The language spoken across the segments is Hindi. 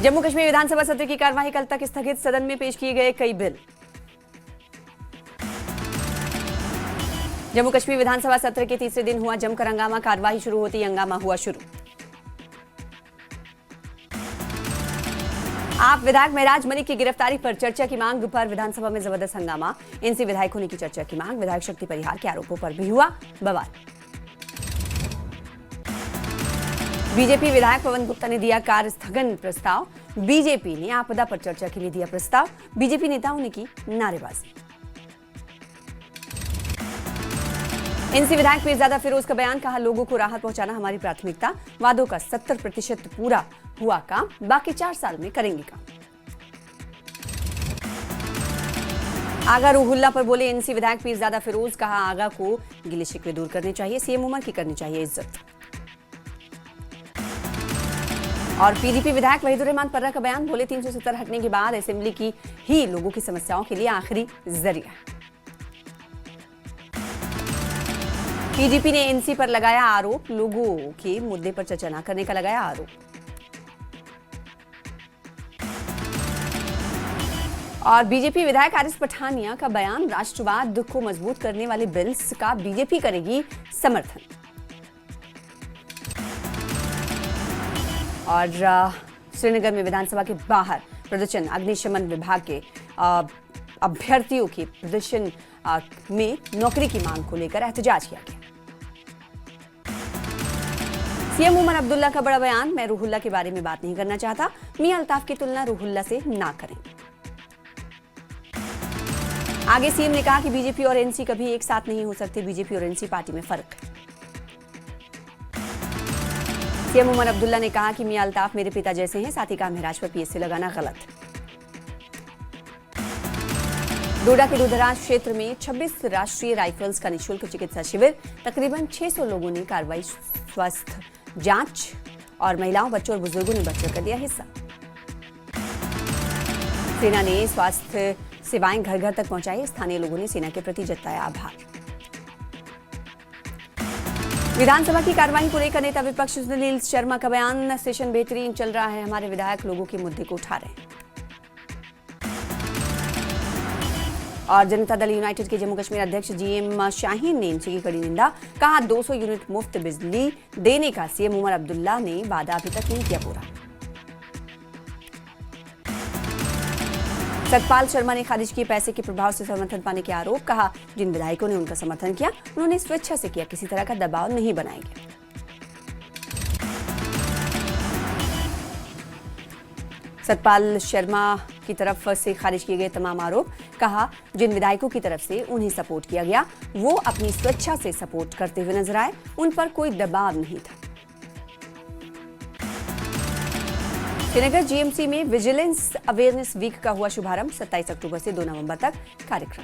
जम्मू कश्मीर विधानसभा सत्र की कार्यवाही कल तक स्थगित, सदन में पेश किए गए कई बिल। जम्मू कश्मीर विधानसभा सत्र के तीसरे दिन हुआ जमकर हंगामा, कार्यवाही शुरू होती हंगामा हुआ शुरू। आप विधायक महराज मलिक की गिरफ्तारी पर चर्चा की मांग पर विधानसभा में जबरदस्त हंगामा, एनसी विधायकों ने की चर्चा की मांग, विधायक शक्ति परिहार के आरोपों पर भी हुआ बवाल। बीजेपी विधायक पवन गुप्ता ने दिया कार्य स्थगन प्रस्ताव, बीजेपी ने आपदा पर चर्चा के लिए दिया प्रस्ताव, बीजेपी नेताओं ने की नारेबाजी। एनसी विधायक पीरजादा फिरोज का बयान, कहा लोगों को राहत पहुंचाना हमारी प्राथमिकता, वादों का 70% पूरा हुआ काम, बाकी 4 साल में करेंगे काम। आगा रूहुल्ला पर बोले एनसी विधायक पीरजादा फिरोज, कहा आगा को गिले शिकवे दूर करने चाहिए, सीएम उमर की करनी चाहिए इज्जत। और पीडीपी विधायक वहीदुर्रहमान पर्रा का बयान, बोले 370 हटने के बाद असेंबली की ही लोगों की समस्याओं के लिए आखिरी जरिया है। पीडीपी ने एनसी पर लगाया आरोप, लोगों के मुद्दे पर चर्चा न करने का लगाया आरोप। और बीजेपी विधायक आरिफ पठानिया का बयान, राष्ट्रवाद को मजबूत करने वाले बिल्स का बीजेपी करेगी समर्थन। और श्रीनगर में विधानसभा के बाहर प्रदर्शन, अग्निशमन विभाग के अभ्यर्थियों के प्रदर्शन में नौकरी की मांग को लेकर एहतजाज किया गया। सीएम उमर अब्दुल्ला का बड़ा बयान, मैं रूहुल्ला के बारे में बात नहीं करना चाहता, मियां अल्ताफ की तुलना रूहुल्ला से ना करें। आगे सीएम ने कहा कि बीजेपी और एनसी कभी एक साथ नहीं हो सकते, बीजेपी और एनसी पार्टी में फर्क है। सीएम उमर अब्दुल्ला ने कहा कि मियां अल्ताफ मेरे पिता जैसे हैं, साथ ही कहा महराज पर पीएससी लगाना गलत है। डोडा के दूरदराज क्षेत्र में 26 राष्ट्रीय राइफल्स का निःशुल्क चिकित्सा शिविर, तकरीबन 600 लोगों ने कार्रवाई, स्वास्थ्य जांच और महिलाओं, बच्चों और बुजुर्गों ने बढ़ चढ़ कर दिया हिस्सा। सेना ने स्वास्थ्य सेवाएं घर घर तक पहुंचाई, स्थानीय लोगों ने सेना के प्रति जताया आभार। विधानसभा की कार्यवाही को लेकर नेता विपक्ष सुनील शर्मा का बयान, सेशन बेहतरीन चल रहा है, हमारे विधायक लोगों के मुद्दे को उठा रहे हैं। और जनता दल यूनाइटेड के जम्मू कश्मीर अध्यक्ष जीएम शाहीन ने इनकी कड़ी निंदा, कहा 200 यूनिट मुफ्त बिजली देने का सीएम उमर अब्दुल्ला ने वादा अभी तक नहीं किया पूरा। सतपाल शर्मा ने खारिज किए पैसे के प्रभाव से समर्थन पाने के आरोप, कहा जिन विधायकों ने उनका समर्थन किया उन्होंने स्वेच्छा से किया, किसी तरह का दबाव नहीं बनाएंगे। सतपाल शर्मा की तरफ से खारिज किए गए तमाम आरोप, कहा जिन विधायकों की तरफ से उन्हें सपोर्ट किया गया वो अपनी स्वेच्छा से सपोर्ट करते हुए नजर आए, उन पर कोई दबाव नहीं था। श्रीनगर जीएमसी में विजिलेंस अवेयरनेस वीक का हुआ शुभारंभ, 27 अक्टूबर से 2 नवंबर तक कार्यक्रम।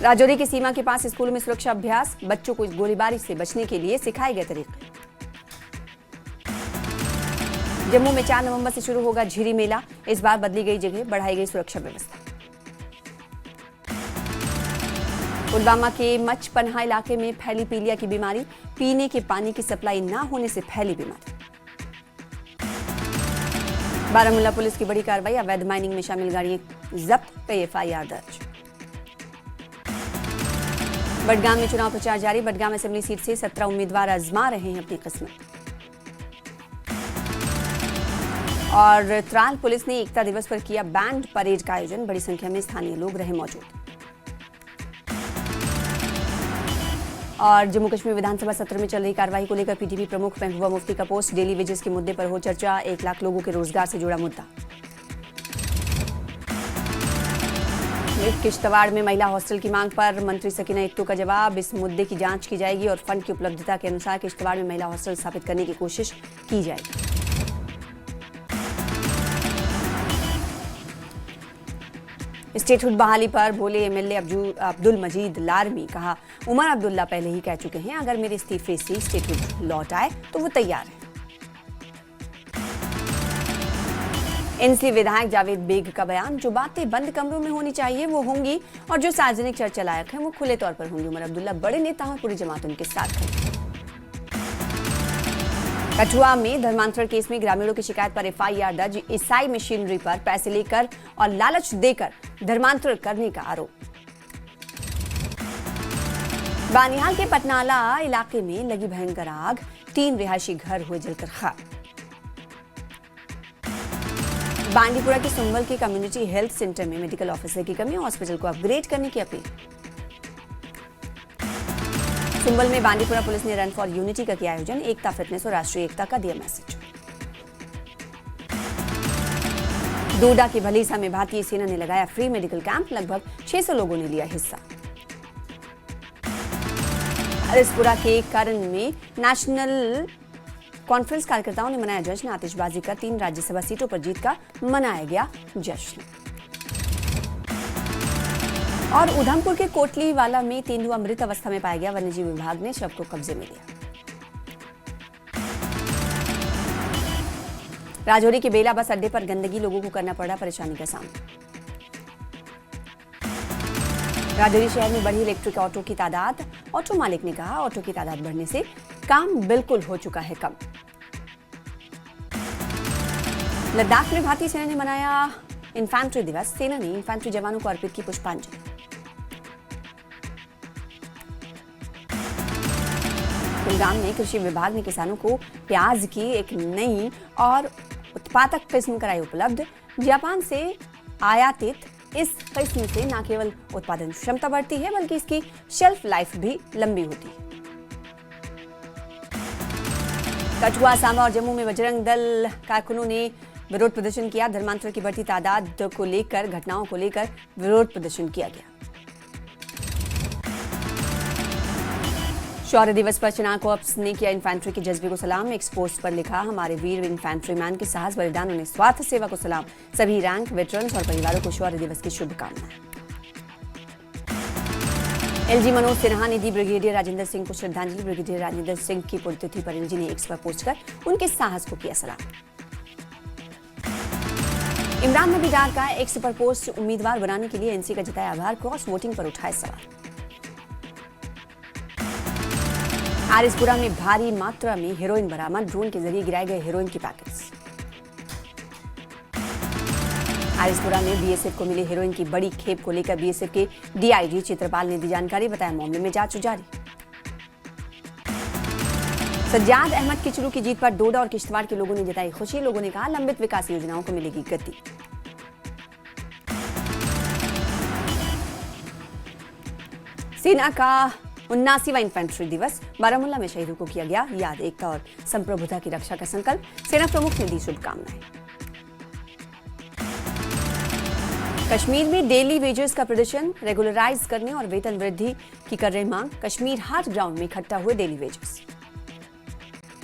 राजौरी की सीमा के पास स्कूलों में सुरक्षा अभ्यास, बच्चों को गोलीबारी से बचने के लिए सिखाए गए तरीके। जम्मू में 4 नवंबर से शुरू होगा झिरी मेला, इस बार बदली गई जगह, बढ़ाई गई सुरक्षा व्यवस्था। पुलवामा के मचपन्हा इलाके में फैली पीलिया की बीमारी, पीने के पानी की सप्लाई न होने से फैली बीमारी। बारामूला पुलिस की बड़ी कार्रवाई, अवैध माइनिंग में शामिल गाड़ियां जब्त, कई एफआईआर दर्ज। बडगाम में चुनाव प्रचार जारी, बडगाम असेंबली सीट से 17 उम्मीदवार आजमा रहे हैं अपनी किस्मत। और त्राल पुलिस ने एकता दिवस पर किया बैंड परेड का आयोजन, बड़ी संख्या में स्थानीय लोग रहे मौजूद। और जम्मू कश्मीर विधानसभा सत्र में चल रही कार्रवाई को लेकर पीटीपी प्रमुख महबूबा मुफ्ती का पोस्ट, डेली वेजेस के मुद्दे पर हो चर्चा, 1 लाख लोगों के रोजगार से जुड़ा मुद्दा। किश्तवाड़ में महिला हॉस्टल की मांग पर मंत्री सकीना इत्तू का जवाब, इस मुद्दे की जांच की जाएगी और फंड की उपलब्धता के अनुसार किश्तवाड़ में महिला हॉस्टल स्थापित करने की कोशिश की जाएगी। स्टेटहुड बहाली पर बोले एमएलए अब्दुल मजीद लारमी, कहा उमर अब्दुल्ला पहले ही कह चुके हैं अगर मेरे इस्तीफे से स्टेटहुड लौट आए तो वो तैयार है। एनसी विधायक जावेद बेग का बयान, जो बातें बंद कमरों में होनी चाहिए वो होंगी और जो सार्वजनिक चर्चा लायक है वो खुले तौर पर होंगी। उमर अब्दुल्ला बड़े नेता और पूरी जमात उनके साथ खड़ी। कठुआ में धर्मांतरण केस में ग्रामीणों की शिकायत पर एफआईआर दर्ज। ईसाई मशीनरी पर पैसे लेकर और लालच देकर धर्मांतरण करने का आरोप। बानिहाल के पटनाला इलाके में लगी भयंकर आग, 3 रिहायशी घर हुए जलकर खाक। बांडीपुरा के संभल के कम्युनिटी हेल्थ सेंटर में मेडिकल ऑफिसर की कमी, हॉस्पिटल को अपग्रेड करने की अपील। संभल में बांडीपुरा पुलिस ने रन फॉर यूनिटी का किया आयोजन, एकता फिटनेस और राष्ट्रीय एकता का दिया मैसेज। डोडा के भलीसा में भारतीय सेना ने लगाया फ्री मेडिकल कैंप, लगभग 600 लोगों ने लिया हिस्सा। हरिसपुरा के कारण में नेशनल कॉन्फ्रेंस कार्यकर्ताओं ने मनाया जश्न, आतिशबाजी कर 3 राज्यसभा सीटों पर जीत का मनाया गया जश्न। और उधमपुर के कोटलीवाला में तेंदुआ मृत अवस्था में पाया गया, वन्यजीव विभाग ने शव को कब्जे में लिया। राजौरी के बेला बस अड्डे पर गंदगी, लोगों को करना पड़ा परेशानी का सामना। राजौरी शहर में बढ़ी इलेक्ट्रिक ऑटो की तादाद, ऑटो मालिक ने कहा ऑटो की तादाद बढ़ने से काम बिल्कुल हो चुका है कम। लद्दाख में भारतीय सेना ने मनाया इन्फैंट्री दिवस, सेना ने इन्फैंट्री जवानों को अर्पित की पुष्पांजलि। कुलगाम में कृषि विभाग ने किसानों को प्याज की एक नई और उत्पादक किस्म कराई उपलब्ध। जापान से आयातित इस किस्म से न केवल उत्पादन क्षमता बढ़ती है बल्कि इसकी शेल्फ लाइफ भी लंबी होती है। कठुआ, सांबा और जम्मू में बजरंग दल कारकुनों ने विरोध प्रदर्शन किया। धर्मांतरण की बढ़ती तादाद को लेकर, घटनाओं को लेकर विरोध प्रदर्शन किया गया। शौर्य दिवस पर चुनाव कोऑप्स ने किया इन्फैंट्री के जज्बे को सलाम। एक पोस्ट पर लिखा, हमारे वीर इन्फैंट्रीमैन के साहस बलिदान और निस्वार्थ सेवा को सलाम। सभी रैंक, वेटरन्स और परिवारों को शौर्य दिवस की शुभकामनाएं। एलजी मनोज सिन्हा ने दी ब्रिगेडियर राजेंद्र सिंह को श्रद्धांजलि। ब्रिगेडियर राजेंद्र सिंह की पुण्यतिथि पर एलजी ने एक्स पर पोस्ट कर उनके साहस को किया सलाम। इमरान नबी डार का एक्स पर पोस्ट, उम्मीदवार बनाने के लिए एनसी का जताया आभार, क्रॉस वोटिंग पर उठाए सवाल। हारिसपुरा में भारी मात्रा में हेरोइन बरामद, ड्रोन के जरिए गिराए गए हेरोइन के पैकेट्स। हारिसपुरा में बीएसएफ को मिली हेरोइन की बड़ी खेप को लेकर बीएसएफ के डीआईजी चित्रपाल ने दी जानकारी, बताया मामले में जांच जारी। सज्जाद अहमद किचलू की जीत पर डोडा और किश्तवाड़ के लोगों ने जताई खुशी। लोगों ने कहा लंबित विकास योजनाओं को मिलेगी गति। सेना का 79वां इन्फेंट्री दिवस, बारामूला में शहीदों को किया गया याद, एकता और संप्रभुता की रक्षा का संकल्प। सेना प्रमुख ने दी शुभकामनाएं। कश्मीर में डेली वेजेस का प्रदर्शन, रेगुलराइज करने और वेतन वृद्धि की कर रहे मांग। कश्मीर हाट ग्राउंड में इकट्ठा हुए डेली वेजेस।